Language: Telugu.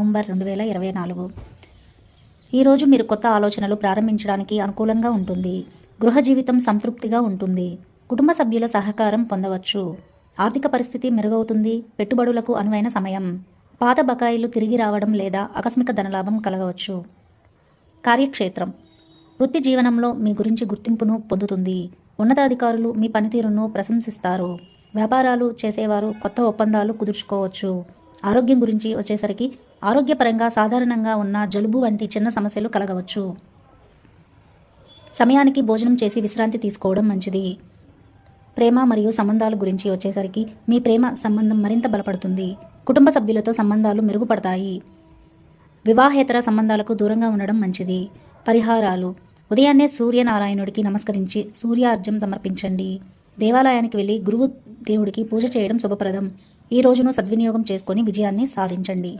నవంబర్ 2024. ఈరోజు మీరు కొత్త ఆలోచనలు ప్రారంభించడానికి అనుకూలంగా ఉంటుంది. గృహ జీవితం సంతృప్తిగా ఉంటుంది. కుటుంబ సభ్యుల సహకారం పొందవచ్చు. ఆర్థిక పరిస్థితి మెరుగవుతుంది. పెట్టుబడులకు అనువైన సమయం. పాత బకాయిలు తిరిగి రావడం లేదా ఆకస్మిక ధనలాభం కలగవచ్చు. కార్యక్షేత్రం. వృత్తి జీవనంలో మీ గురించి గుర్తింపును పొందుతుంది. ఉన్నతాధికారులు మీ పనితీరును ప్రశంసిస్తారు. వ్యాపారాలు చేసేవారు కొత్త ఒప్పందాలు కుదుర్చుకోవచ్చు. ఆరోగ్యం గురించి వచ్చేసరికి ఆరోగ్యపరంగా సాధారణంగా ఉన్న జలుబు వంటి చిన్న సమస్యలు కలగవచ్చు. సమయానికి భోజనం చేసి విశ్రాంతి తీసుకోవడం మంచిది. ప్రేమ మరియు సంబంధాల గురించి వచ్చేసరికి మీ ప్రేమ సంబంధం మరింత బలపడుతుంది. కుటుంబ సభ్యులతో సంబంధాలు మెరుగుపడతాయి. వివాహేతర సంబంధాలకు దూరంగా ఉండడం మంచిది. పరిహారాలు. ఉదయాన్నే సూర్యనారాయణుడికి నమస్కరించి సూర్యార్ఘ్యం సమర్పించండి. దేవాలయానికి వెళ్ళి గురువు దేవుడికి పూజ చేయడం శుభప్రదం. ఈ రోజును సద్వినియోగం చేసుకొని విజయాన్ని సాధించండి.